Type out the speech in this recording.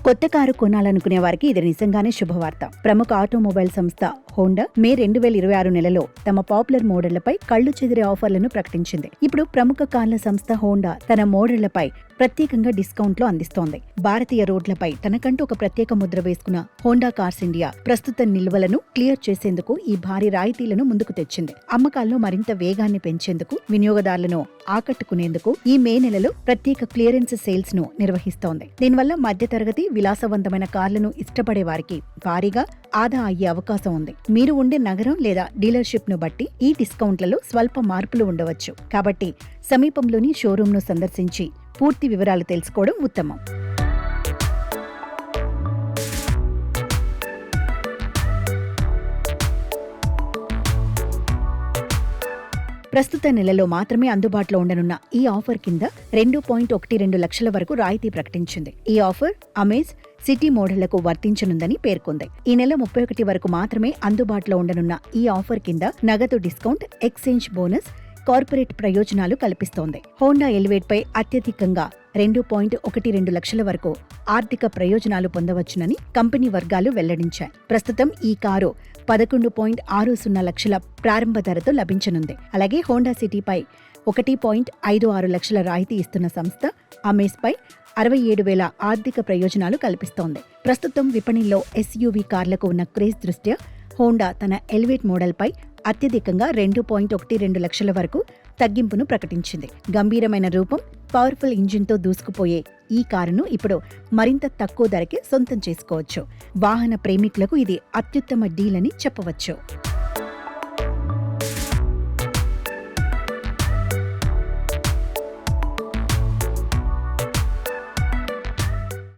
కొత్త కారు కొనాలనుకునే వారికి ఇది నిజంగానే శుభవార్త. ప్రముఖ ఆటోమొబైల్ సంస్థ హోండా మే 2026 నెలలో తమ పాపులర్ మోడళ్లపై కళ్లు చెదిరే ఆఫర్లను ప్రకటించింది. ఇప్పుడు ప్రముఖ కార్ల సంస్థ హోండా తన మోడళ్లపై ప్రత్యేకంగా డిస్కౌంట్లు అందిస్తోంది. భారతీయ రోడ్లపై తనకంటూ ఒక ప్రత్యేక ముద్ర వేసుకున్న హోండా కార్స్ ఇండియా ప్రస్తుత నిల్వలను క్లియర్ చేసేందుకు ఈ భారీ రాయితీలను ముందుకు తెచ్చింది. అమ్మకాల్లో మరింత వేగాన్ని పెంచేందుకు, వినియోగదారులను ఆకట్టుకునేందుకు ఈ మే నెలలో ప్రత్యేక క్లియరెన్స్ సేల్స్ ను నిర్వహిస్తోంది. దీనివల్ల మధ్యతరగతి విలాసవంతమైన కార్లను ఇష్టపడే వారికి భారీగా ఆదా అయ్యే అవకాశం ఉంది. మీరు ఉండే నగరం లేదా డీలర్షిప్ ను బట్టి ఈ డిస్కౌంట్లలో స్వల్ప మార్పులు ఉండవచ్చు. కాబట్టి సమీపంలోని షోరూమ్ ను సందర్శించి పూర్తి వివరాలు తెలుసుకోవడం ఉత్తమం. ప్రస్తుత నెలలో మాత్రమే అందుబాటులో ఉండనున్న ఈ ఆఫర్ కింద 2.12 లక్షల వరకు రాయితీ ప్రకటించింది. ఈ ఆఫర్ అమేజ్ సిటీ మోడళ్లకు వర్తించనుందని పేర్కొంది. ఈ నెల 31 వరకు మాత్రమే అందుబాటులో ఉండనున్న ఈ ఆఫర్ కింద నగదు డిస్కౌంట్, ఎక్స్చేంజ్ బోనస్, కార్పొరేట్ ప్రయోజనాలు కల్పిస్తోంది. హోండా ఎలివేట్ పై అత్యధికంగా 2.12 లక్షల వరకు ఆర్థిక ప్రయోజనాలు పొందవచ్చునని కంపెనీ వర్గాలు వెల్లడించాయి. ప్రస్తుతం ఈ కారు 11.60 లక్షల ప్రారంభ ధరతో లభించనుంది. అలాగే హోండా సిటీపై 1.56 లక్షల రాయితీ ఇస్తున్న సంస్థ అమేజ్ పై 67,000 ఆర్థిక ప్రయోజనాలు కల్పిస్తోంది. ప్రస్తుతం విపణిలో ఎస్యూవీ కార్లకు ఉన్న క్రేజ్ దృష్ట్యా హోండా తన ఎలివేట్ మోడల్ పై అత్యధికంగా 2.12 లక్షల వరకు తగ్గింపును ప్రకటించింది. గంభీరమైన రూపం, పవర్ఫుల్ ఇంజిన్తో దూసుకుపోయే ఈ కారును ఇప్పుడు మరింత తక్కువ ధరకే సొంతం చేసుకోవచ్చు. వాహన ప్రేమికులకు ఇది అత్యుత్తమ డీల్ అని చెప్పవచ్చు.